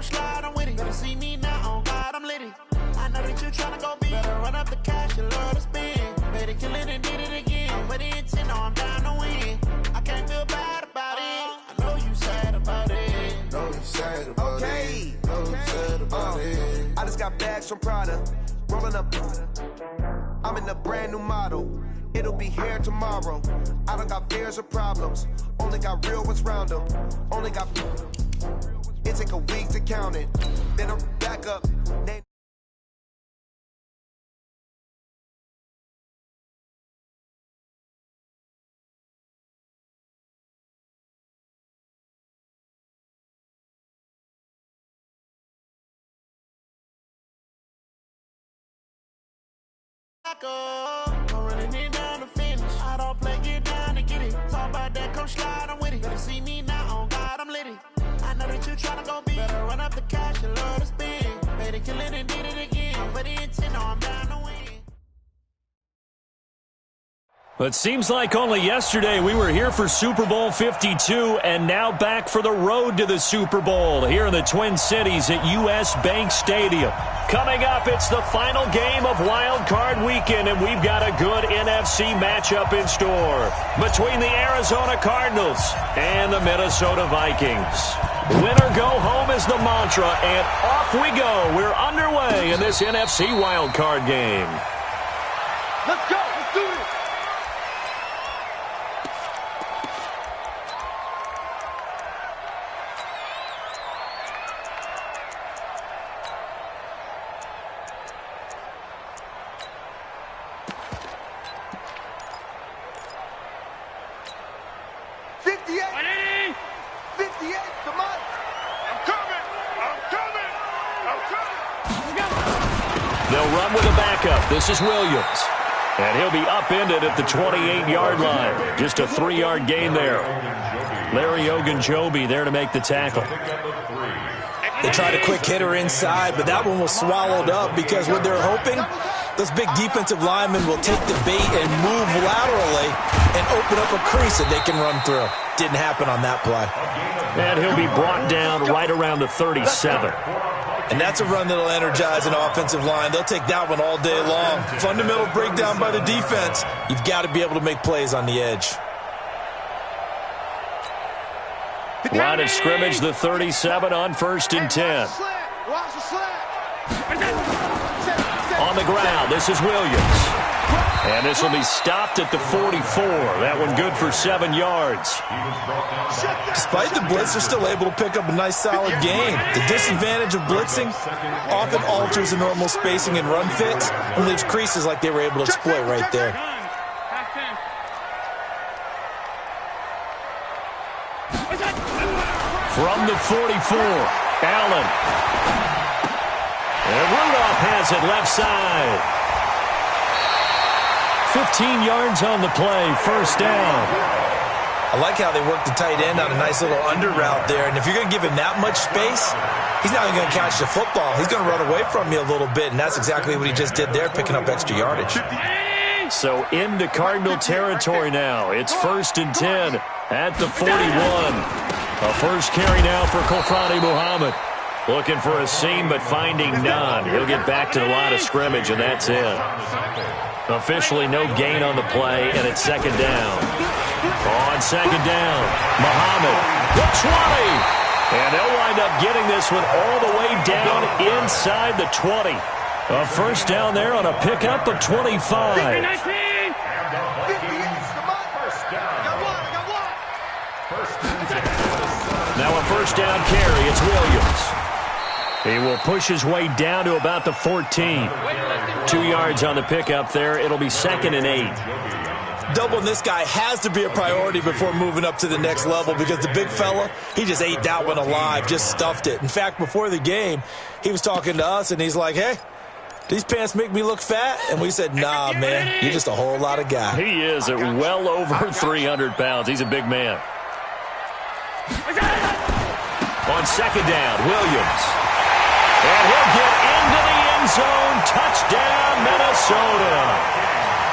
come slide, I'm with it. Better see me now, on God, I'm litty. I know that you tryna go big. Better run up the cash, you love to spend. Better kill it and did it again. But the intent, no, I'm down to win. I can't feel bad about it. I know you sad about it. Know you sad about it. Know you sad about it. I just got bags from Prada. Rolling up. I'm in a brand new model. It'll be here tomorrow. I don't got fears or problems. Only got real ones round them. Only got. It take a week to count it. Then I'm back up. Name. I'm running it down to finish. I don't play, get down to get it. Talk about that, come slide, I'm with it. Better see me now, on God, I'm litty. I know that you tryna go big. Better run up the cash, you love to spend. Better kill it and did it again. But the intent, no, I'm down to win. But seems like only yesterday we were here for Super Bowl 52 and now back for the road to the Super Bowl here in the Twin Cities at US Bank Stadium. Coming up, it's the final game of Wild Card Weekend, and we've got a good NFC matchup in store between the Arizona Cardinals and the Minnesota Vikings. Win or go home is the mantra, and off we go. We're underway in this NFC Wild Card game. Let's go. Let's do it. They'll run with a backup. This is Williams. And he'll be upended at the 28-yard line. Just a 3-yard gain there. Larry Ogunjobi there to make the tackle. They tried a quick hitter inside, but that one was swallowed up because what they're hoping, those big defensive linemen will take the bait and move laterally and open up a crease that they can run through. Didn't happen on that play. And he'll be brought down right around the 37. And that's a run that'll energize an offensive line. They'll take that one all day long. Fundamental breakdown by the defense. You've got to be able to make plays on the edge. Line of scrimmage, the 37 on 1st and 10. On the ground, this is Williams. And this will be stopped at the 44. That one good for 7 yards. Despite the blitz, they're still able to pick up a nice solid gain. The disadvantage of blitzing often alters the normal spacing and run fits and leaves creases like they were able to exploit right there. From the 44, Allen. And Rudolph has it left side. 15 yards on the play, 1st down. I like how they work the tight end on a nice little under route there. And if you're going to give him that much space, he's not even going to catch the football. He's going to run away from you a little bit, and that's exactly what he just did there, picking up extra yardage. So into Cardinal territory now. It's 1st and 10 at the 41. A first carry now for Kofani Muhammad. Looking for a seam, but finding none. He'll get back to the line of scrimmage, and that's it. Officially no gain on the play, and it's 2nd down. On 2nd down, Muhammad, the 20. And they'll wind up getting this one all the way down inside the 20. A first down there on a pickup of 25. Now a first down carry, it's Williams. He will push his way down to about the 14. 2 yards on the pickup there. It'll be 2nd and 8. Doubling this guy has to be a priority before moving up to the next level because the big fella, he just ate that one alive, just stuffed it. In fact, before the game, he was talking to us, and he's like, hey, these pants make me look fat? And we said, nah, man, you're just a whole lot of guy. He is at well over 300 pounds. He's a big man. On 2nd down, Williams. And he'll get into the end zone. Touchdown, Minnesota.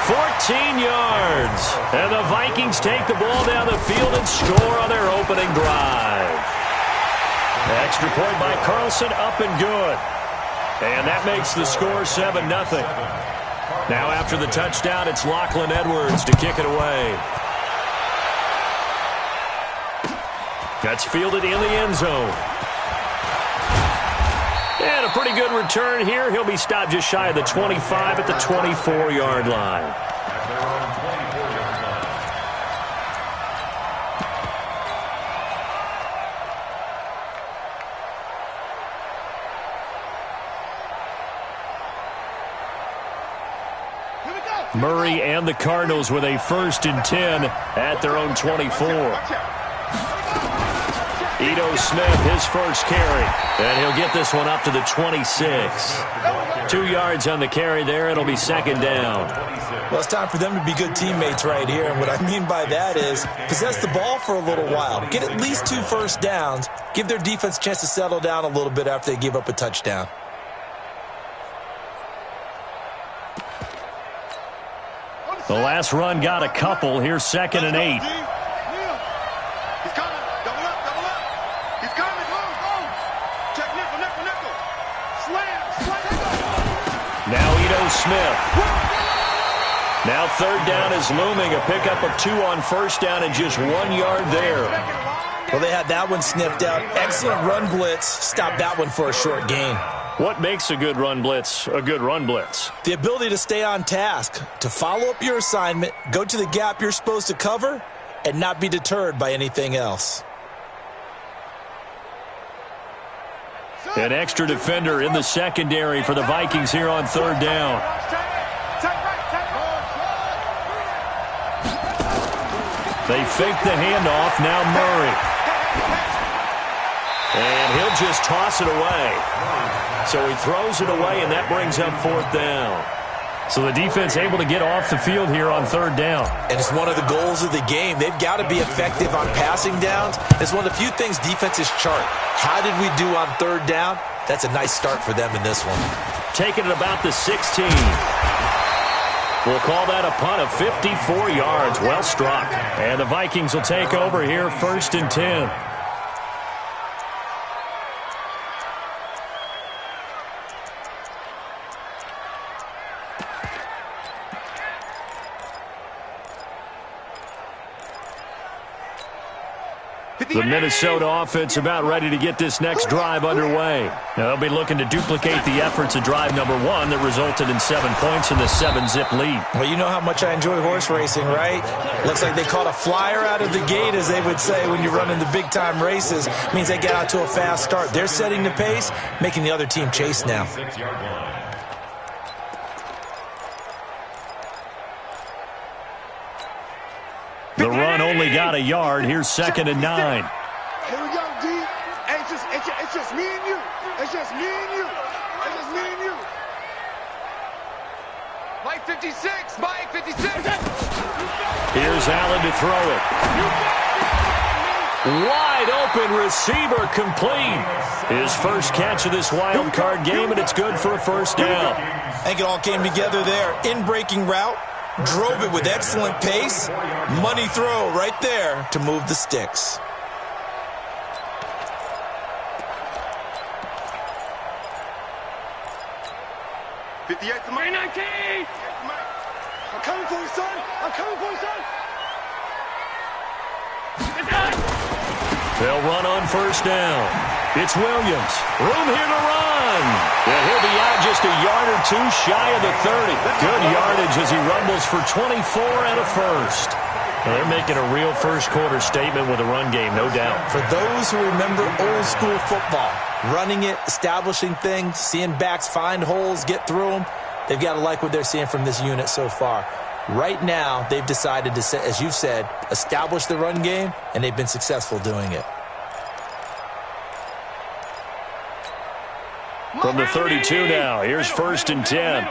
14 yards. And the Vikings take the ball down the field and score on their opening drive. Extra point by Carlson, up and good. And that makes the score 7-0. Now after the touchdown, it's Lachlan Edwards to kick it away. That's fielded in the end zone. And a pretty good return here. He'll be stopped just shy of the 25 at the 24-yard line. Murray and the Cardinals with a 1st and 10 at their own 24. Ito Smith, his first carry, and he'll get this one up to the 26. 2 yards on the carry there. It'll be 2nd down. Well, it's time for them to be good teammates right here, and what I mean by that is possess the ball for a little while, get at least 2 first downs, give their defense a chance to settle down a little bit after they give up a touchdown. The last run got a couple. Here's 2nd and 8. He's coming. Double up, double up. He's coming. Go, go. Check nickel, nickel, nickel. Slam, slam. Now Ito Smith. Now 3rd down is looming. A pickup of 2 on 1st down and just 1 yard there. Well, they had that one sniffed out. Excellent run blitz. Stopped that one for a short gain. What makes a good run blitz a good run blitz? The ability to stay on task, to follow up your assignment, go to the gap you're supposed to cover, and not be deterred by anything else. An extra defender in the secondary for the Vikings here on 3rd down. They fake the handoff. Now Murray. And he'll just toss it away. So he throws it away, and that brings up 4th down. So the defense able to get off the field here on 3rd down. And it's one of the goals of the game. They've got to be effective on passing downs. It's one of the few things defenses chart. How did we do on 3rd down? That's a nice start for them in this one. Taking it about the 16. We'll call that a punt of 54 yards. Well struck. And the Vikings will take over here 1st and 10. The Minnesota offense about ready to get this next drive underway. Now they'll be looking to duplicate the efforts of drive number 1 that resulted in 7 points in the 7-zip lead. Well, you know how much I enjoy horse racing, right? Looks like they caught a flyer out of the gate, as they would say when you're running the big-time races. It means they get out to a fast start. They're setting the pace, making the other team chase now. The run only got a yard. Here's 2nd and 9. Here we go, D. It's just me and you. It's just me and you. It's just me and you. Mike 56. Mike 56. Here's Allen to throw it. Wide open receiver complete. His first catch of this wild card game, and it's good for a 1st down. I think it all came together there. In-breaking route. Drove it with excellent pace. Money throw right there to move the sticks. I'm coming for you, son. I'm coming for you, son. They'll run on 1st down. It's Williams. Room here to run. And he'll be out just a yard or 2 shy of the 30. Good yardage as he rumbles for 24 and a 1st. Well, they're making a real first-quarter statement with a run game, no doubt. For those who remember old-school football, running it, establishing things, seeing backs find holes, get through them, they've got to like what they're seeing from this unit so far. Right now, they've decided to, as you've said, establish the run game, and they've been successful doing it. From the 32 now, here's 1st and 10.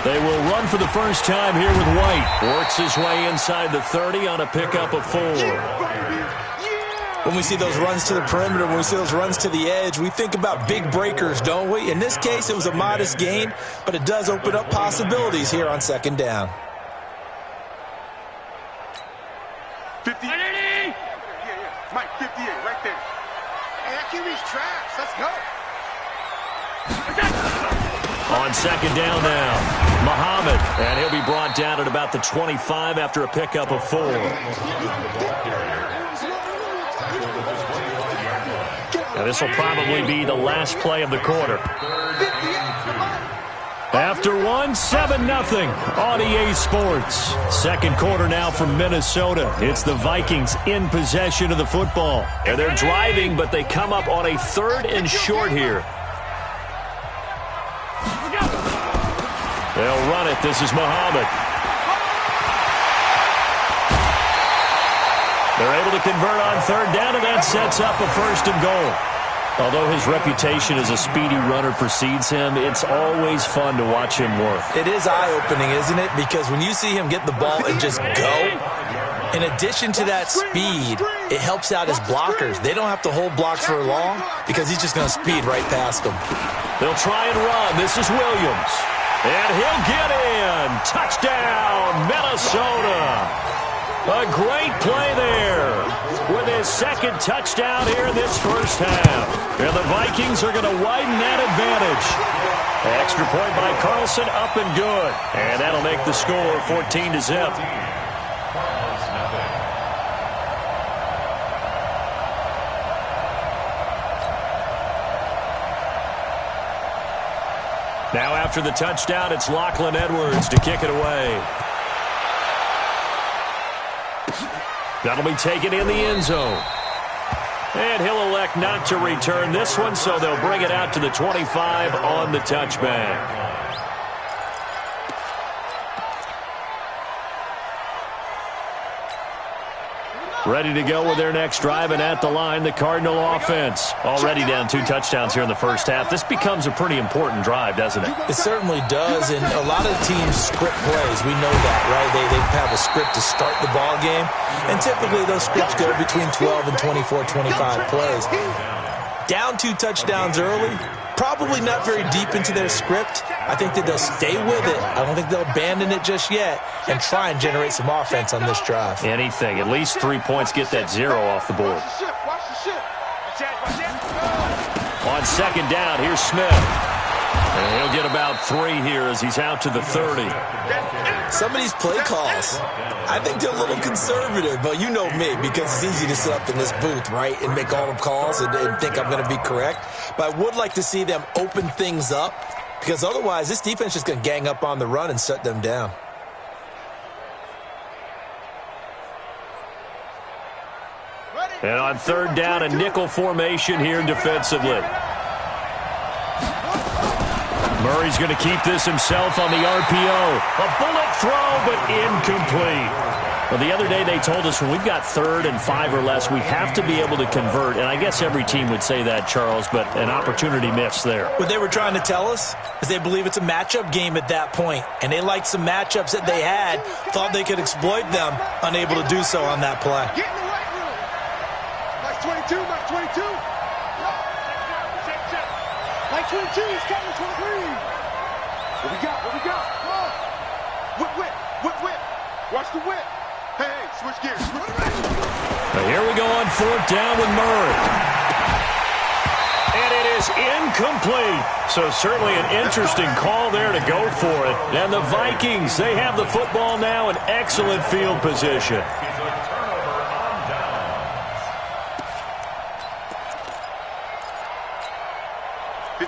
They will run for the first time here with White. Works his way inside the 30 on a pickup of 4. When we see those runs to the perimeter, when we see those runs to the edge, we think about big breakers, don't we? In this case, it was a modest gain, but it does open up possibilities here on 2nd down. 50. Mike, 58, right there. Hey, that QB's trash. Let's go. On second down now, Muhammad, and he'll be brought down at about the 25 after a pickup of 4. Now this will probably be the last play of the quarter. After 7-0 on EA Sports. Second quarter now from Minnesota. It's the Vikings in possession of the football. And they're driving, but they come up on a 3rd and short here. They'll run it. This is Muhammad. They're able to convert on 3rd down, and that sets up a 1st and goal. Although his reputation as a speedy runner precedes him, it's always fun to watch him work. It is eye-opening, isn't it? Because when you see him get the ball and just go, in addition to that speed, it helps out his blockers. They don't have to hold blocks for long because he's just going to speed right past them. They'll try and run. This is Williams. And he'll get in. Touchdown, Minnesota. A great play there with his 2nd touchdown here in this first half. And the Vikings are going to widen that advantage. Extra point by Carlson, up and good. And that'll make the score 14-0. Now after the touchdown, it's Lachlan Edwards to kick it away. That'll be taken in the end zone. And he'll elect not to return this one, so they'll bring it out to the 25 on the touchback. Ready to go with their next drive, and at the line, the Cardinal offense. Already down 2 touchdowns here in the first half. This becomes a pretty important drive, doesn't it? It certainly does, and a lot of teams script plays. We know that, right? They have a script to start the ball game, and typically those scripts go between 12 and 24, 25 plays. Down 2 touchdowns early, probably not very deep into their script. I think that they'll stay with it. I don't think they'll abandon it just yet and try and generate some offense on this drive. Anything. At least 3 points, get that 0 off the board. On second down, here's Smith. And he'll get about 3 here as he's out to the 30. Some of these play calls, I think they're a little conservative, but you know me, because it's easy to sit up in this booth, right, and make all the calls and think I'm going to be correct. But I would like to see them open things up, because otherwise this defense is going to gang up on the run and shut them down. And on 3rd down, a nickel formation here defensively. Murray's going to keep this himself on the RPO. A bullet throw, but incomplete. Well, the other day they told us when we've got 3rd and 5 or less, we have to be able to convert. And I guess every team would say that, Charles, but an opportunity missed there. What they were trying to tell us is they believe it's a matchup game at that point. And they liked some matchups that they had, thought they could exploit them, unable to do so on that play. Get in the right room. Mike 22, Mike 22. Mike 22, he's coming, 23. What we got? What we got? Come on. Whip, whip, whip, whip. Watch the whip. Hey, switch gears. Now here we go on 4th down with Murray. And it is incomplete. So certainly an interesting call there to go for it. And the Vikings, they have the football now in excellent field position.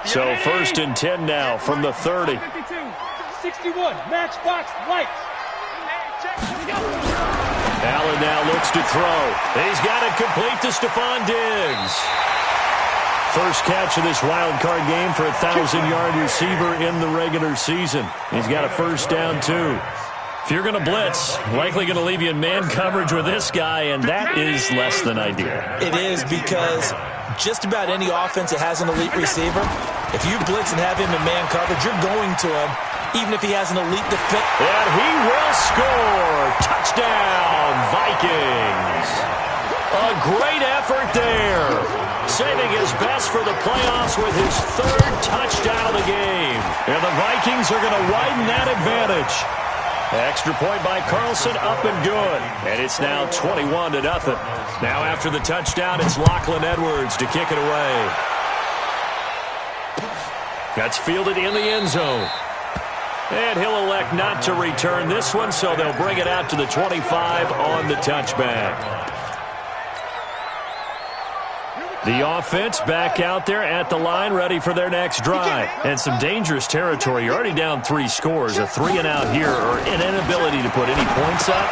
So 1st and 10 now from the 30. 61, matchbox, lights. Allen now looks to throw. He's got it complete to Stephon Diggs. First catch of this wild card game for a 1,000-yard receiver in the regular season. He's got a 1st down, too. If you're going to blitz, likely going to leave you in man coverage with this guy, and that is less than ideal. It is, because just about any offense that has an elite receiver, if you blitz and have him in man coverage, you're going to him, even if he has an elite defense. And he will score. Touchdown, Vikings. A great effort there. Saving his best for the playoffs with his 3rd touchdown of the game. And the Vikings are going to widen that advantage. Extra point by Carlson, up and good. And it's now 21-0. Now after the touchdown, it's Lachlan Edwards to kick it away. That's fielded in the end zone. And he'll elect not to return this one, so they'll bring it out to the 25 on the touchback. The offense back out there at the line, ready for their next drive. And some dangerous territory. You're already down 3 scores. A 3-and-out here, or an inability to put any points up.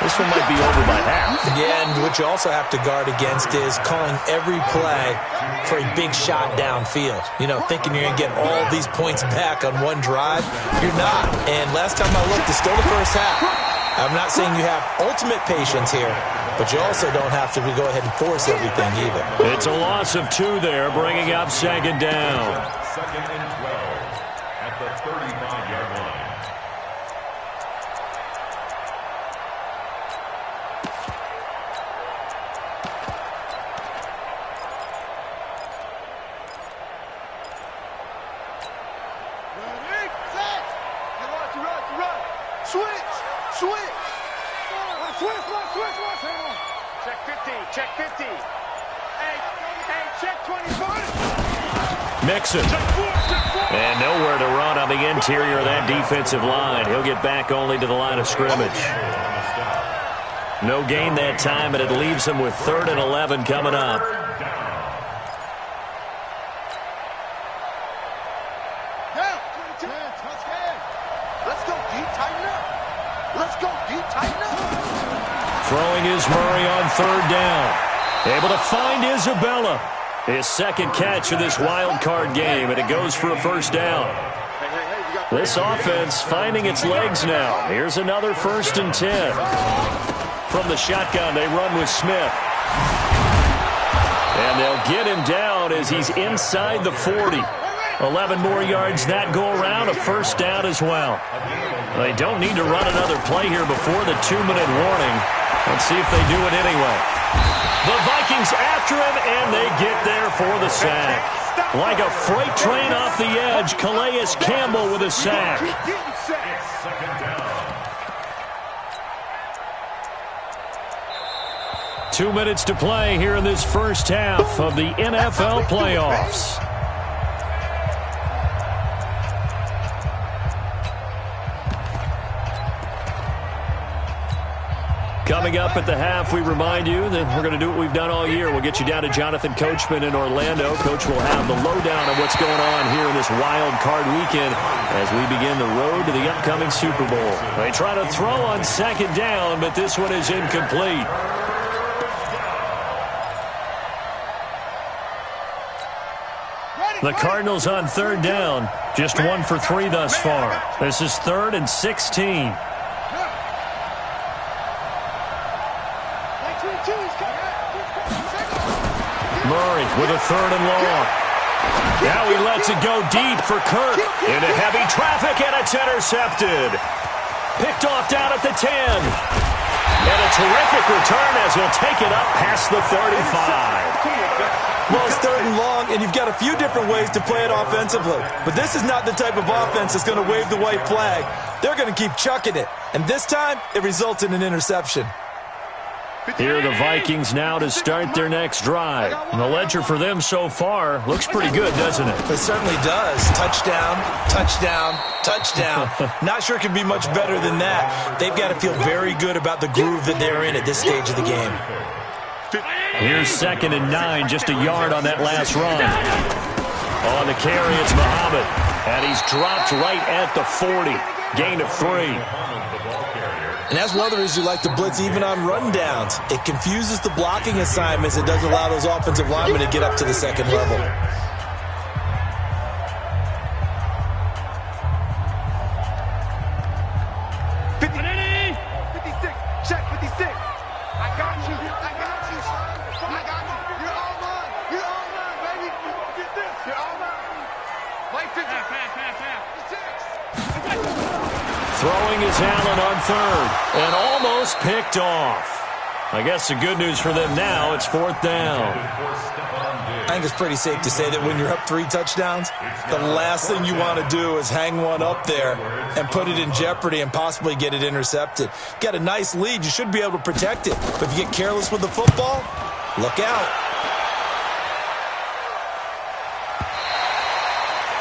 This one might be over by half. Yeah, and what you also have to guard against is calling every play for a big shot downfield. You know, thinking you're going to get all these points back on one drive. You're not. And last time I looked, it's still the first half. I'm not saying you have ultimate patience here, but you also don't have to go ahead and force everything either. It's a loss of 2 there, bringing up second down. 2nd and 12 at the 35-yard line. Check 50. Hey, check 24. Mixon. And nowhere to run on the interior of that defensive line. He'll get back only to the line of scrimmage. No gain that time, and it leaves him with 3rd and 11 coming up. Let's go deep, tighten up. Let's go deep, tighten up. Throwing is Murray on 3rd down. Able to find Isabella. His 2nd catch of this wild card game, and it goes for a 1st down. This offense finding its legs now. Here's another 1st and 10. From the shotgun, they run with Smith. And they'll get him down as he's inside the 40. 11 more yards that go around, a 1st down as well. They don't need to run another play here before the 2-minute warning. Let's see if they do it anyway. The Vikings after him, and they get there for the sack. Like a freight train off the edge, Calais Campbell with a sack. 2 minutes to play here in this first half of the NFL playoffs. Coming up at the half, we remind you that we're going to do what we've done all year. We'll get you down to Jonathan Coachman in Orlando. Coach will have the lowdown of what's going on here in this wild card weekend as we begin the road to the upcoming Super Bowl. They try to throw on 2nd down, but this one is incomplete. The Cardinals on 3rd down, just 1 for 3 thus far. This is 3rd and 16. Murray with a 3rd and long. Now he lets it go deep for Kirk. Into heavy traffic, and it's intercepted. Picked off down at the 10. And a terrific return as he'll take it up past the 35. Well, it's 3rd and long, and you've got a few different ways to play it offensively. But this is not the type of offense that's going to wave the white flag. They're going to keep chucking it. And this time, it results in an interception. Here are the Vikings now to start their next drive. And the ledger for them so far looks pretty good, doesn't it? It certainly does. Touchdown, touchdown, touchdown. Not sure it could be much better than that. They've got to feel very good about the groove that they're in at this stage of the game. Here's 2nd and 9, just a yard on that last run. On the carry, it's Muhammad. And he's dropped right at the 40. Gain of 3. And that's one of the reasons you like to blitz even on rundowns. It confuses the blocking assignments. It doesn't allow those offensive linemen to get up to the 2nd level. Throwing is Allen on 3rd, and almost picked off. I guess the good news for them now, it's 4th down. I think it's pretty safe to say that when you're up 3 touchdowns, the last thing you want to do is hang one up there and put it in jeopardy and possibly get it intercepted. Got a nice lead. You should be able to protect it. But if you get careless with the football, look out.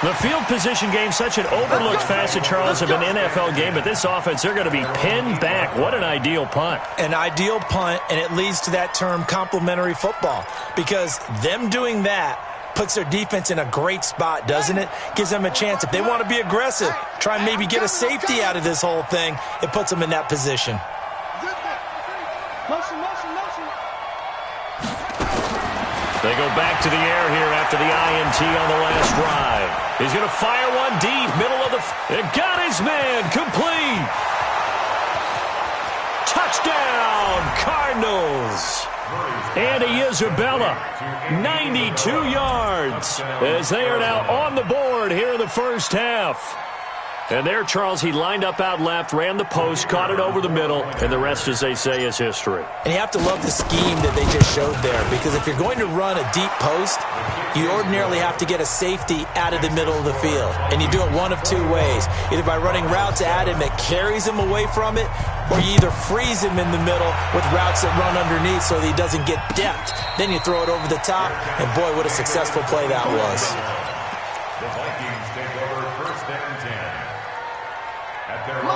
The field position game, such an overlooked facet, Charles, of an NFL game. But this offense, they're going to be pinned back. What an ideal punt. An ideal punt, and it leads to that term complementary football. Because them doing that puts their defense in a great spot, doesn't it? Gives them a chance. If they want to be aggressive, try and maybe get a safety out of this whole thing, it puts them in that position. Motion, motion, motion. They go back to the air here after the INT on the last drive. He's going to fire one deep, middle of the... It got his man, complete. Touchdown, Cardinals. Andy Isabella, 92 yards, as they are now on the board here in the first half. And there, Charles, he lined up out left, ran the post, caught it over the middle, and the rest, as they say, is history. And you have to love the scheme that they just showed there, because if you're going to run a deep post, you ordinarily have to get a safety out of the middle of the field. And you do it one of 2 ways, either by running routes at him that carries him away from it, or you either freeze him in the middle with routes that run underneath so that he doesn't get depth. Then you throw it over the top, and boy, what a successful play that was. The Vikings take over 1st and 10.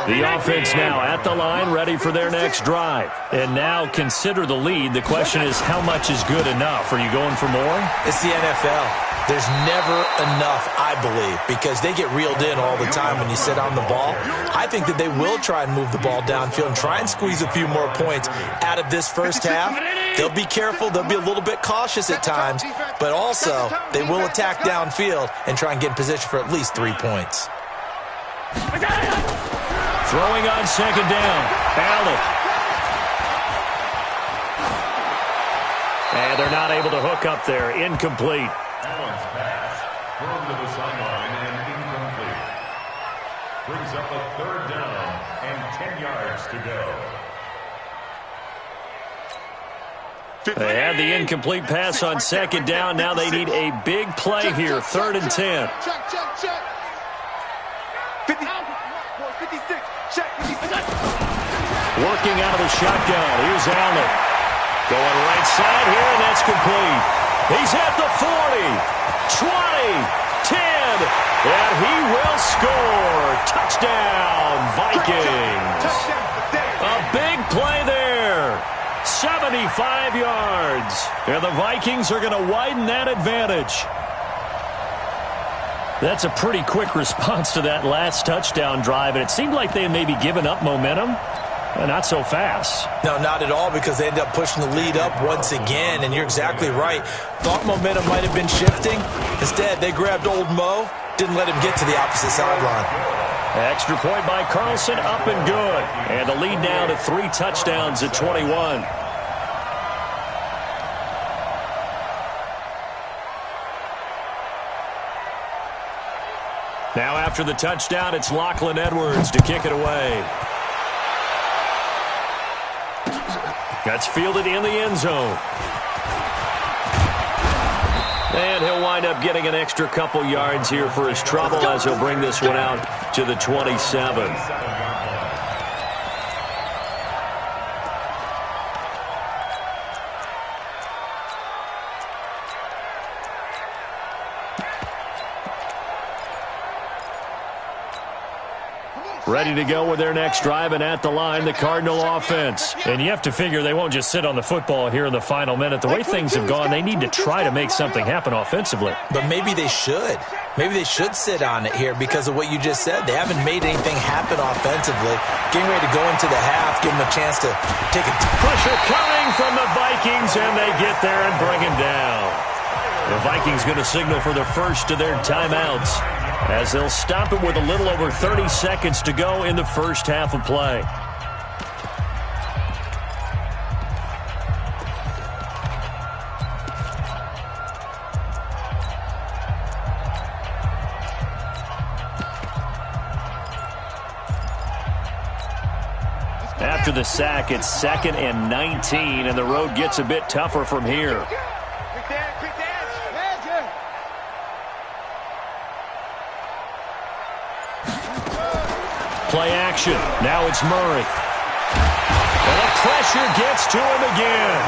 The offense now at the line, ready for their next drive. And now consider the lead. The question is, how much is good enough? Are you going for more? It's the NFL. There's never enough, I believe, because they get reeled in all the time when you sit on the ball. I think that they will try and move the ball downfield and try and squeeze a few more points out of this first half. They'll be careful. They'll be a little bit cautious at times, but also they will attack downfield and try and get in position for at least 3 points. Throwing on 2nd down. Allen. And they're not able to hook up there. Incomplete. Allen's pass thrown to the sideline and incomplete. Brings up a 3rd down and 10 yards to go. They had the incomplete pass on 2nd down. Now they need a big play here. 3rd and 10. Check, check, check. 56. Check. Working out of the shotgun. Here's Allen. Going right side here, and that's complete. He's at the 40, 20, 10, and he will score. Touchdown, Vikings. A big play there. 75 yards. And the Vikings are going to widen that advantage. That's a pretty quick response to that last touchdown drive, and it seemed like they had maybe given up momentum. Not so fast. No, not at all, because they ended up pushing the lead up once again, and you're exactly right. Thought momentum might have been shifting. Instead, they grabbed old Mo, didn't let him get to the opposite sideline. Extra point by Carlson, up and good. And the lead now to 3 touchdowns at 21. Now after the touchdown, it's Lachlan Edwards to kick it away. That's fielded in the end zone. And he'll wind up getting an extra couple yards here for his trouble as he'll bring this one out to the 27. Ready to go with their next drive, and at the line, the Cardinal offense. And you have to figure they won't just sit on the football here in the final minute. The way things have gone, they need to try to make something happen offensively. But maybe they should. Maybe they should sit on it here because of what you just said. They haven't made anything happen offensively. Getting ready to go into the half, give them a chance to take it. Pressure coming from the Vikings, and they get there and bring him down. The Vikings going to signal for the first of their timeouts, as they'll stop it with a little over 30 seconds to go in the first half of play. After the sack, it's 2nd and 19, and the road gets a bit tougher from here. Play action. Now it's Murray. And the pressure gets to him again.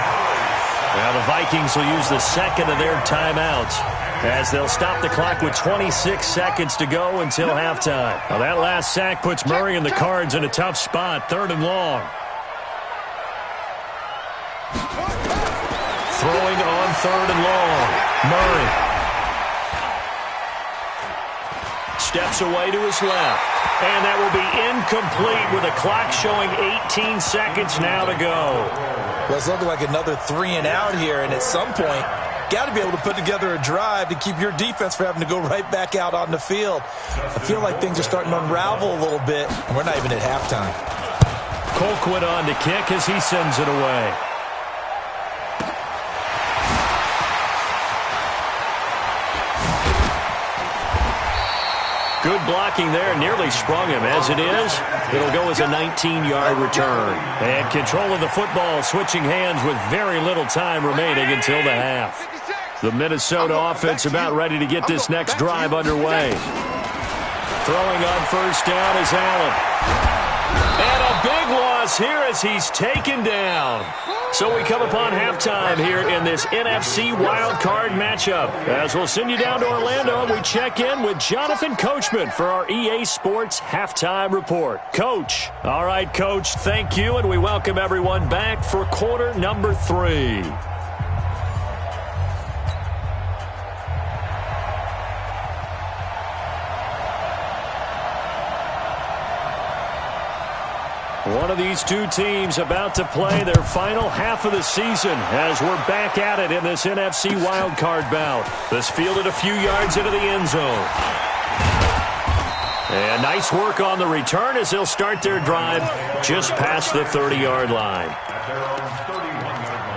Now the Vikings will use the second of their timeouts as they'll stop the clock with 26 seconds to go until halftime. Now that last sack puts Murray and the Cards in a tough spot, 3rd and long. Throwing on 3rd and long. Murray steps away to his left. And that will be incomplete with a clock showing 18 seconds now to go. Well, it's looking like another 3 and out here, and at some point, got to be able to put together a drive to keep your defense from having to go right back out on the field. I feel like things are starting to unravel a little bit, and we're not even at halftime. Colquitt on to kick as he sends it away. Good blocking there, nearly sprung him. As it is, it'll go as a 19-yard return. And control of the football switching hands with very little time remaining until the half. The Minnesota offense about ready to get this next drive underway. Throwing on 1st down is Allen. And a big loss here as he's taken down. So we come upon halftime here in this NFC wildcard matchup. As we'll send you down to Orlando, and we check in with Jonathan Coachman for our EA Sports Halftime Report. Coach. All right, Coach, thank you, and we welcome everyone back for quarter number 3. One of these two teams about to play their final half of the season as we're back at it in this NFC wildcard bout. This fielded a few yards into the end zone. And nice work on the return as they'll start their drive just past the 30-yard line. At their own 31-yard line.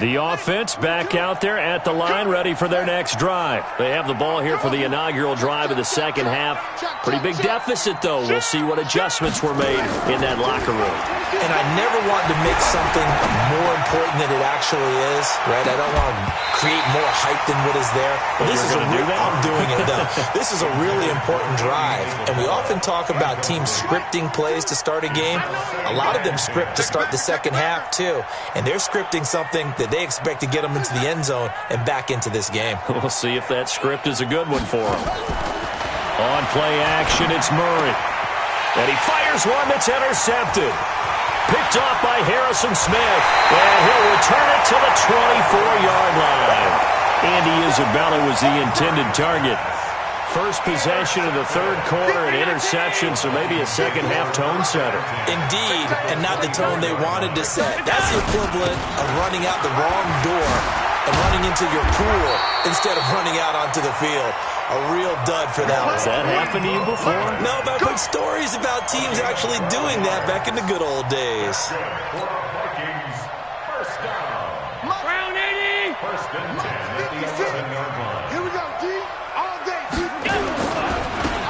The offense back out there at the line, ready for their next drive. They have the ball here for the inaugural drive of the second half. Pretty big deficit, though. We'll see what adjustments were made in that locker room. And I never want to make something more important than it actually is, right? I don't want to create more hype than what is there. But this is I'm doing it, though. This is a really important drive. And we often talk about teams scripting plays to start a game. A lot of them script to start the second half, too. And they're scripting something that they expect to get them into the end zone and back into this game. We'll see if that script is a good one for them. On play action, it's Murray. And he fires one that's intercepted. Picked off by Harrison Smith. And he'll return it to the 24-yard line. Andy Isabella was the intended target. First possession of the third quarter, an interception, so maybe a second-half tone setter. Indeed, and not the tone they wanted to set. That's the equivalent of running out the wrong door and running into your pool instead of running out onto the field. A real dud for that one. Has that happened to you before? No, but I've heard stories about teams actually doing that back in the good old days. Vikings, first down. Round 80. First and 10 at the 11-yard line. Here we go, G. All day, G.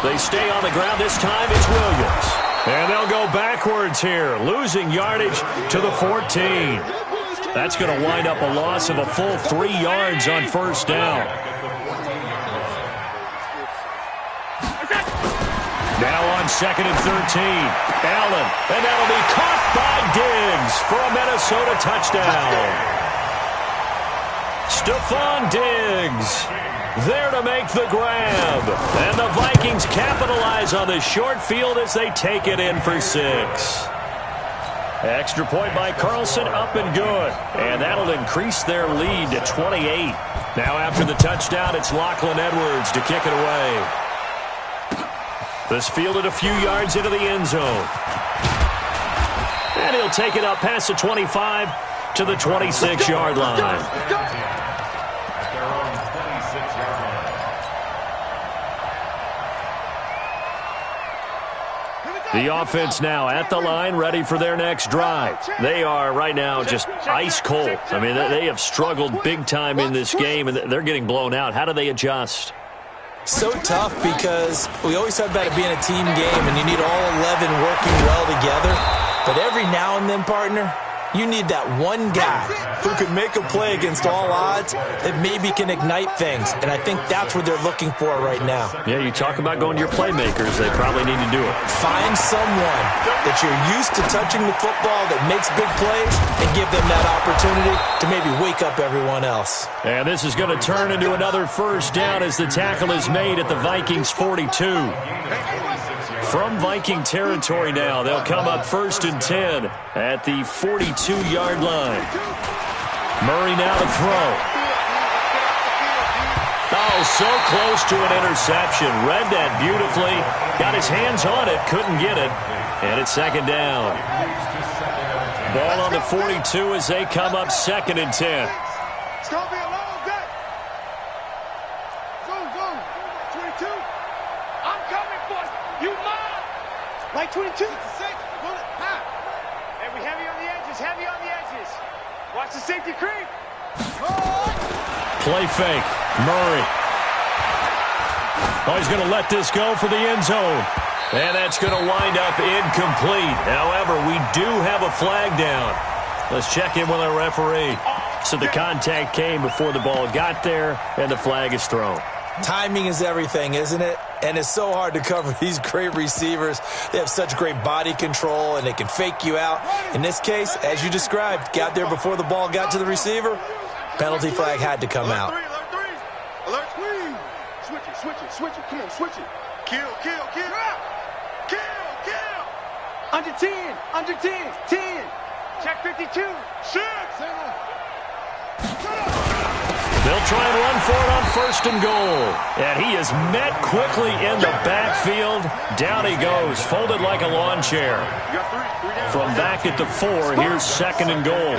They stay on the ground. This time it's Williams. And they'll go backwards here, losing yardage to the 14. That's going to wind up a loss of a full 3 yards on first down. Now on 2nd and 13. Allen, and that'll be caught by Diggs for a Minnesota touchdown. Stephon Diggs there to make the grab. And the Vikings capitalize on the short field as they take it in for 6. Extra point by Carlson, up and good. And that'll increase their lead to 28. Now after the touchdown, it's Lachlan Edwards to kick it away. This fielded a few yards into the end zone. And he'll take it up past the 25 to the 26-yard line. At their own 26-yard line. The offense now at the line, ready for their next drive. They are right now just ice cold. I mean, they have struggled big time in this game, and they're getting blown out. How do they adjust? So tough because we always talk about it being a team game and you need all 11 working well together. But every now and then, partner, you need that one guy who can make a play against all odds that maybe can ignite things. And I think that's what they're looking for right now. Yeah, you talk about going to your playmakers. They probably need to do it. Find someone that you're used to touching the football that makes big plays and give them that opportunity to maybe wake up everyone else. And this is going to turn into another first down as the tackle is made at the Vikings 42. From Viking territory now, they'll come up 1st and 10 at the 42-yard line. Murray now to throw. Oh, so close to an interception. Read that beautifully. Got his hands on it, couldn't get it. And it's 2nd down. Ball on the 42 as they come up 2nd and 10. It's going to be a long day. Zoom. 22. I'm coming for you. You mine. Like 22. 6. Bullet. High. And we heavy on the edges. Watch the safety creep. Play fake. Murray. Oh, he's going to let this go for the end zone. And that's going to wind up incomplete. However, we do have a flag down. Let's check in with our referee. So the contact came before the ball got there, and the flag is thrown. Timing is everything, isn't it? And it's so hard to cover these great receivers. They have such great body control, and they can fake you out. In this case, as you described, got there before the ball got to the receiver. Penalty flag had to come out. Alert 3. Switch it. Come on, switch it. Kill. Under 10. 10. Check 52. 6. They'll try and run for it on 1st and goal. And he is met quickly in the backfield. Down he goes, folded like a lawn chair. From back at the 4, here's 2nd and goal.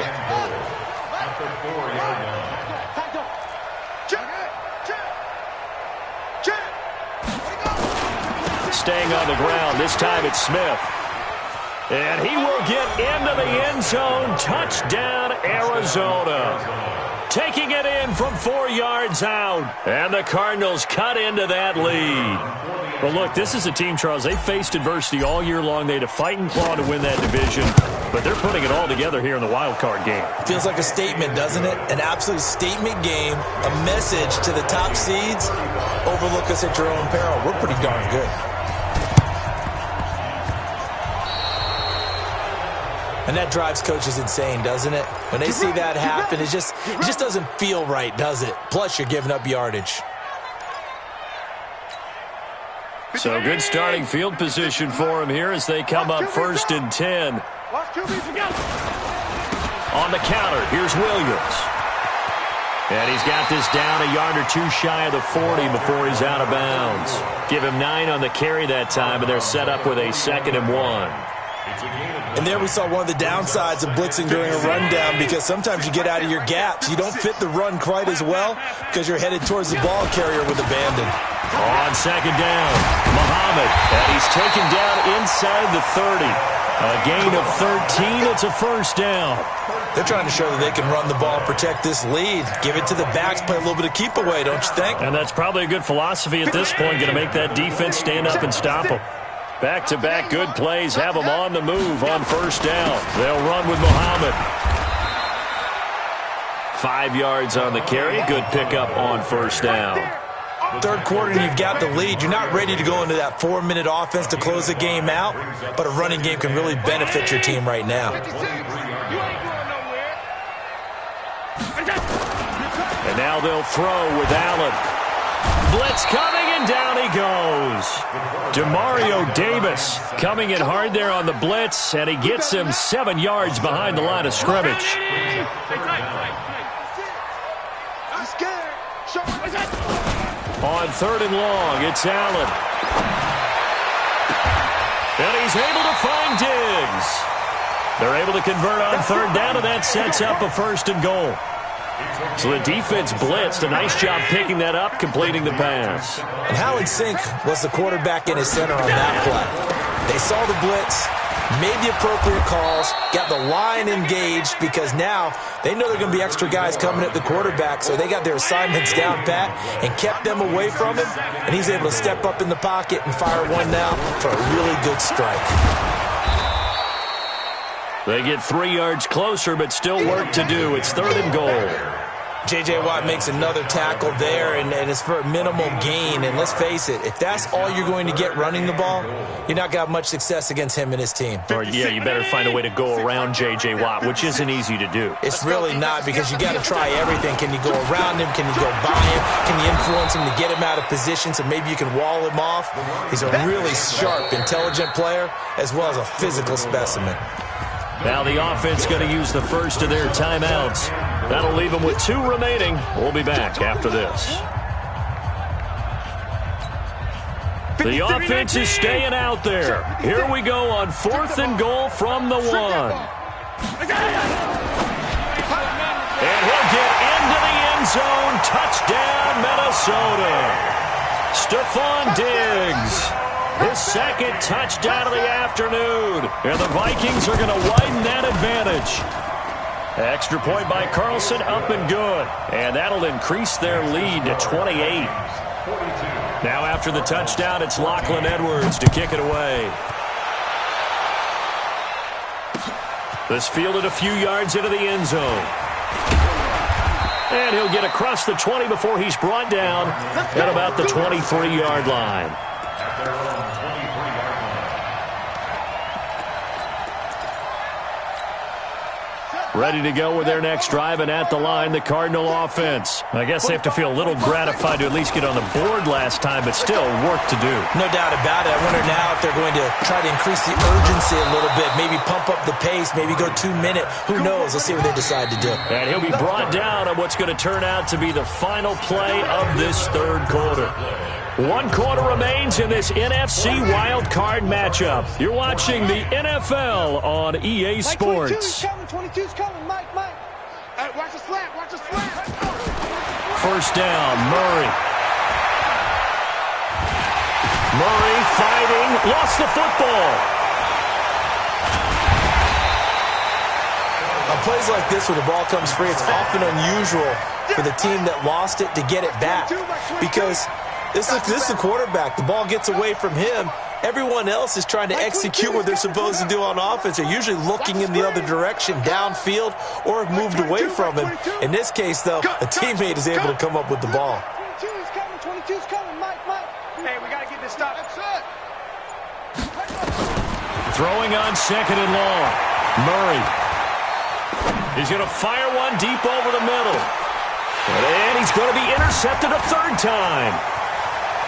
Staying on the ground, this time it's Smith. And he will get into the end zone. Touchdown, Arizona. Taking it in from 4 yards out. And the Cardinals cut into that lead. Well, look, this is a team, Charles. They faced adversity all year long. They had to fight and claw to win that division. But they're putting it all together here in the wild card game. Feels like a statement, doesn't it? An absolute statement game. A message to the top seeds. Overlook us at your own peril. We're pretty darn good. And that drives coaches insane, doesn't it? When they see that happen, it just doesn't feel right, does it? Plus, you're giving up yardage. So good starting field position for him here as they come up 1st and 10. On the counter, here's Williams. And he's got this down a yard or two shy of the 40 before he's out of bounds. Give him 9 on the carry that time, and they're set up with a 2nd and 1. And there we saw one of the downsides of blitzing during a rundown, because sometimes you get out of your gaps. You don't fit the run quite as well because you're headed towards the ball carrier with abandon. On 2nd down, Muhammad. And he's taken down inside the 30. A gain of 13. It's a 1st down. They're trying to show that they can run the ball, protect this lead. Give it to the backs, play a little bit of keep away, don't you think? And that's probably a good philosophy at this point, going to make that defense stand up and stop them. Back-to-back good plays have them on the move on 1st down. They'll run with Muhammad. 5 yards on the carry. Good pickup on 1st down. 3rd quarter and you've got the lead. You're not ready to go into that 4-minute offense to close the game out, but a running game can really benefit your team right now. And now they'll throw with Allen. Blitz coming, and down he goes. Demario Davis coming in hard there on the blitz, and he gets him 7 yards behind the line of scrimmage. On 3rd and long, it's Allen. And he's able to find Diggs. They're able to convert on 3rd down, and that sets up a 1st and goal. So the defense blitzed. A nice job picking that up, completing the pass. And how in sync was the quarterback in his center on that play? They saw the blitz. made the appropriate calls, got the line engaged, because now they know there are going to be extra guys coming at the quarterback, so they got their assignments down pat and kept them away from him, and he's able to step up in the pocket and fire one now for a really good strike. They get 3 yards closer, but still work to do. It's 3rd and goal. J.J. Watt makes another tackle there, and it's for a minimal gain. And let's face it, if that's all you're going to get running the ball, you're not going to have much success against him and his team. Or, yeah, you better find a way to go around J.J. Watt, which isn't easy to do. It's really not, because you got to try everything. Can you go around him? Can you go by him? Can you influence him to get him out of position so maybe you can wall him off? He's a really sharp, intelligent player, as well as a physical specimen. Now the offense going to use the first of their timeouts. That'll leave them with 2 remaining. We'll be back after this. The offense is staying out there. Here we go on 4th and goal from the 1. And he'll get into the end zone. Touchdown, Minnesota. Stephon Diggs. His 2nd touchdown of the afternoon. And the Vikings are going to widen that advantage. Extra point by Carlson, up and good. And that'll increase their lead to 28. Now after the touchdown, it's Lachlan Edwards to kick it away. This fielded a few yards into the end zone. And he'll get across the 20 before he's brought down at about the 23-yard line. Ready to go with their next drive, and at the line, the Cardinal offense. I guess they have to feel a little gratified to at least get on the board last time, but still work to do. No doubt about it. I wonder now if they're going to try to increase the urgency a little bit, maybe pump up the pace, maybe go 2-minute. Who knows? Let's see what they decide to do. And he'll be brought down on what's going to turn out to be the final play of this 3rd quarter. 1 quarter remains in this NFC wildcard matchup. You're watching the NFL on EA Sports. 22's coming, Mike. Hey, watch the slant, watch the slant. First down, Murray. Murray fighting, lost the football. On plays like this where the ball comes free, it's often unusual for the team that lost it to get it back, because this is the quarterback. The ball gets away from him. Everyone else is trying to execute what they're supposed to do on offense. They're usually looking in the other direction, downfield, or have moved away from him. In this case, though, a teammate is able to come up with the ball. 22's coming, Mike. Hey, we got to get this stop. Throwing on 2nd and long. Murray. He's going to fire one deep over the middle. And he's going to be intercepted a 3rd time.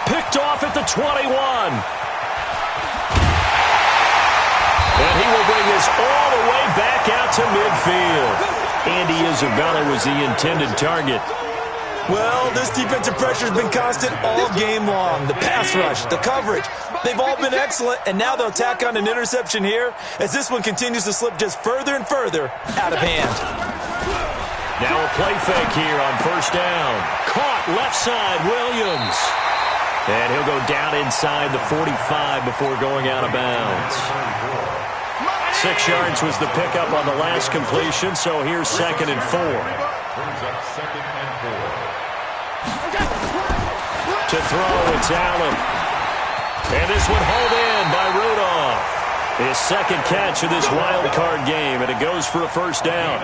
Picked off at the 21. And he will bring this all the way back out to midfield. Andy Isabella was the intended target. Well, this defensive pressure has been constant all game long. The pass rush, the coverage, they've all been excellent, and now they'll tack on an interception here as this one continues to slip just further and further out of hand. Now a play fake here on 1st down. Caught left side, Williams. And he'll go down inside the 45 before going out of bounds. 6 yards was the pickup on the last completion, so here's 2nd and 4. To throw, it's Allen. And this one hauled in by Rudolph. His 2nd catch of this wild card game, and it goes for a 1st down.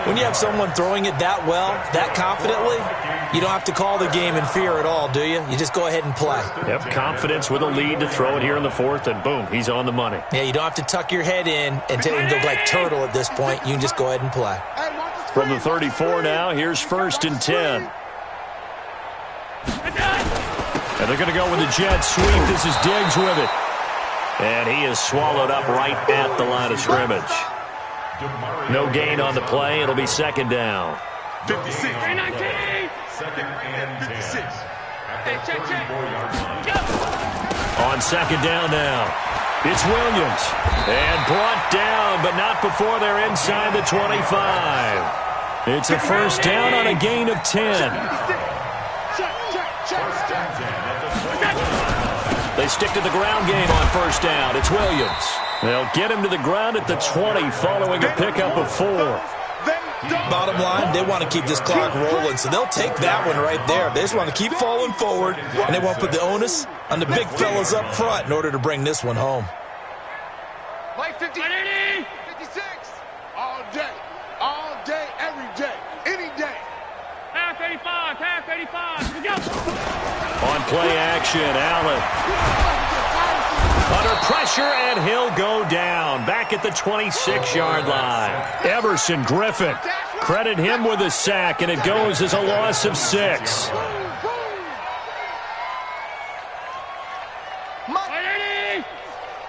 When you have someone throwing it that well, that confidently, you don't have to call the game in fear at all, do you? You just go ahead and play. Yep, confidence with a lead to throw it here in the 4th, and boom, he's on the money. Yeah, you don't have to tuck your head in and go like turtle at this point. You can just go ahead and play. From the 34 now, here's 1st and 10. And they're going to go with the jet sweep. This is Diggs with it. And he is swallowed up right at the line of scrimmage. No gain on the play. It'll be 2nd down. 56. 2nd and 10. On 2nd down now. It's Williams. And brought down, but not before they're inside the 25. It's a 1st down on a gain of 10. They stick to the ground game on 1st down. It's Williams. They'll get him to the ground at the 20 following a pickup of 4. Bottom line, they want to keep this clock rolling, so they'll take that one right there. They just want to keep falling forward, and they want to put the onus on the big fellas up front in order to bring this one home. Like 50, 56, all day, every day, any day. Half 85, half 85, we go. On play action, Allen. Under pressure, and he'll go down. Back at the 26-yard line. Everson Griffin. Credit him with a sack, and it goes as a loss of 6.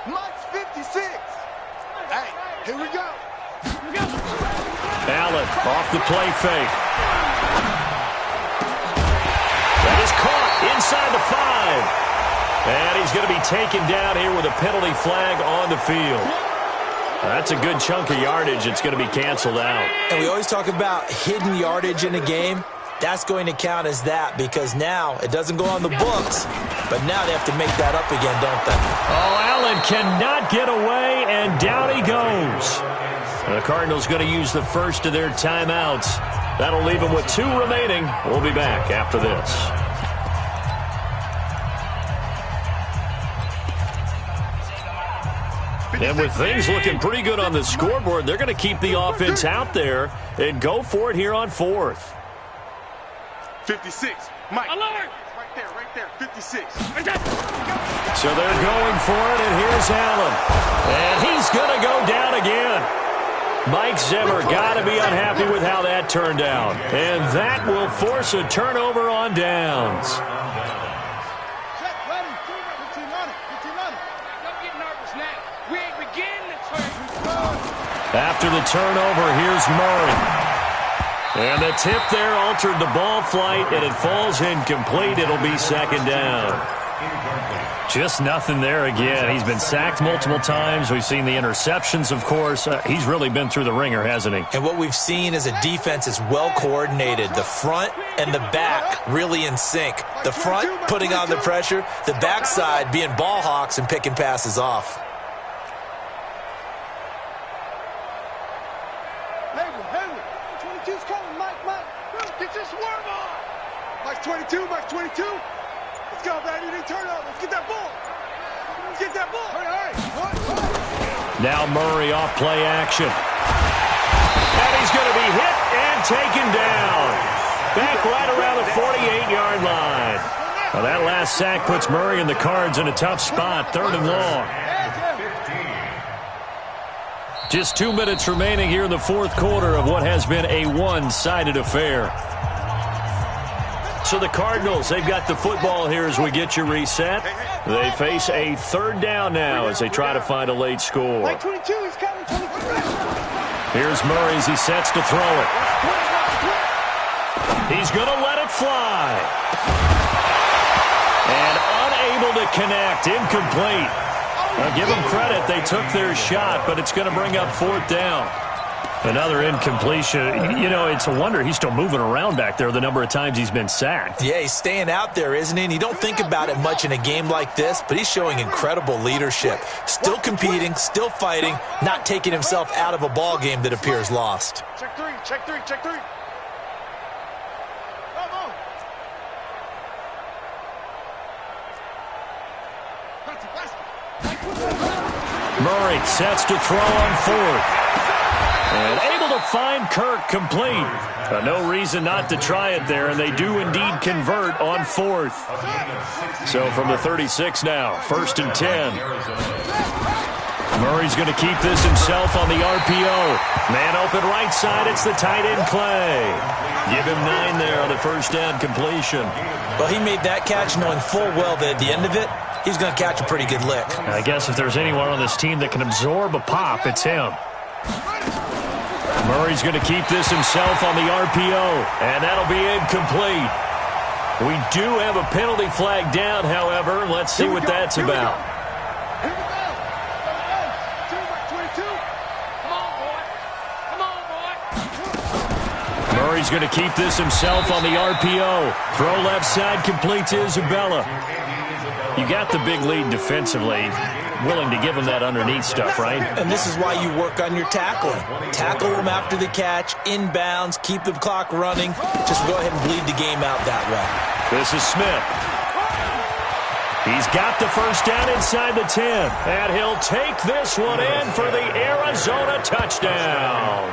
Mike's 56. Hey, here we go. Allen off the play fake. That is caught inside the 5. And he's going to be taken down here with a penalty flag on the field. That's a good chunk of yardage. It's going to be canceled out. And we always talk about hidden yardage in a game. That's going to count as that because now it doesn't go on the books, but now they have to make that up again, don't they? Oh, Allen cannot get away, and down he goes. The Cardinals going to use the first of their timeouts. That'll leave them with 2 remaining. We'll be back after this. And with things looking pretty good on the scoreboard, they're going to keep the offense out there and go for it here on 4th. 56. Mike. Alert! Right there. 56. So they're going for it, and here's Allen. And he's going to go down again. Mike Zimmer got to be unhappy with how that turned out. And that will force a turnover on downs. After the turnover, here's Murray. And the tip there altered the ball flight, and it falls incomplete. It'll be 2nd down. Just nothing there again. He's been sacked multiple times. We've seen the interceptions, of course. He's really been through the ringer, hasn't he? And what we've seen is a defense is well coordinated. The front and the back really in sync. The front putting on the pressure, the backside being ball hawks and picking passes off. Mike's 22. Let's go, baby. Need turnover. Let's get that ball. Now Murray off play action. And he's going to be hit and taken down. Back right around the 48-yard line. Well, that last sack puts Murray and the Cards in a tough spot. 3rd and long. Just 2 minutes remaining here in the 4th quarter of what has been a one-sided affair. So the Cardinals, they've got the football here as we get you reset. They face a 3rd down now as they try to find a late score. Like 22, he's coming, 23. Here's Murray as he sets to throw it. He's going to let it fly. And unable to connect, incomplete. Now give them credit, they took their shot, but it's going to bring up 4th down. Another incompletion. You know, it's a wonder he's still moving around back there the number of times he's been sacked. Yeah, he's staying out there, isn't he? And you don't think about it much in a game like this, but he's showing incredible leadership. Still competing, still fighting, not taking himself out of a ball game that appears lost. Check three. Murray sets to throw on 4th. And able to find Kirk complete. No reason not to try it there, and they do indeed convert on 4th. So from the 36 now, 1st and 10. Murray's going to keep this himself on the RPO. Man open right side, it's the tight end Clay. Give him 9 there on the 1st down completion. Well, he made that catch knowing full well that at the end of it, he's going to catch a pretty good lick. I guess if there's anyone on this team that can absorb a pop, it's him. Murray's going to keep this himself on the RPO, and that'll be incomplete. We do have a penalty flag down, however. Let's see what that's about. Here we go. 22. Come on, boy. Murray's going to keep this himself on the RPO. Throw left side complete to Isabella. You got the big lead defensively. willing to give him that underneath stuff, right? And this is why you work on your tackling. Tackle them after the catch, inbounds, keep the clock running. Just go ahead and bleed the game out that way. This is Smith. He's got the first down inside the 10. And he'll take this one in for the Arizona touchdown.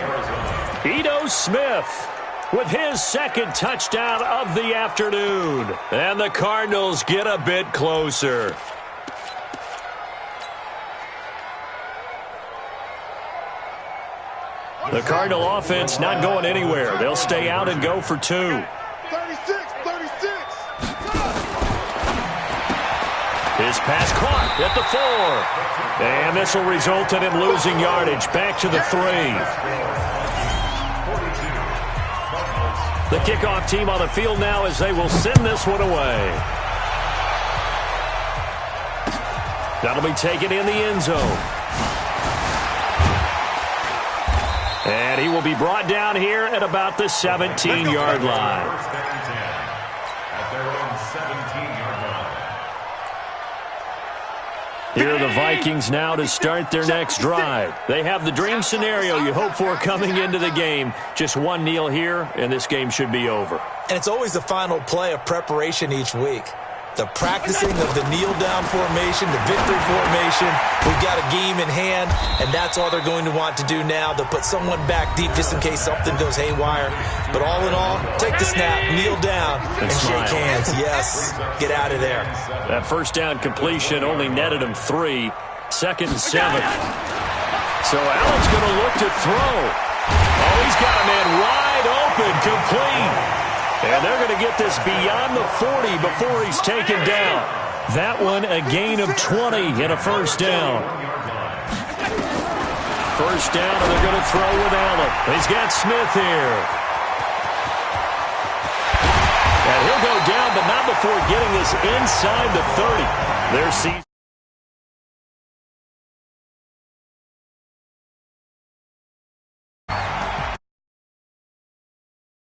Ito Smith with his second touchdown of the afternoon. And the Cardinals get a bit closer. The Cardinal offense not going anywhere. They'll stay out and go for 2. 36. His pass caught at the 4. And this will result in him losing yardage back to the 3. The kickoff team on the field now as they will send this one away. That'll be taken in the end zone. And he will be brought down here at about the 17-yard line. At their own 17-yard line. Here are the Vikings now to start their next drive. They have the dream scenario you hope for coming into the game. Just one kneel here, and this game should be over. And it's always the final play of preparation each week. The practicing of the kneel-down formation, the victory formation. We've got a game in hand, and that's all they're going to want to do now. They'll put someone back deep just in case something goes haywire. But all in all, take the snap, kneel down, and shake hands. Yes, get out of there. That first down completion only netted him 3. 2nd and 7. So Allen's going to look to throw. Oh, he's got a man wide open, complete. And they're going to get this beyond the 40 before he's taken down. That one a gain of 20 and a first down. First down, and they're going to throw with Allen. He's got Smith here. And he'll go down, but not before getting this inside the 30. Their season.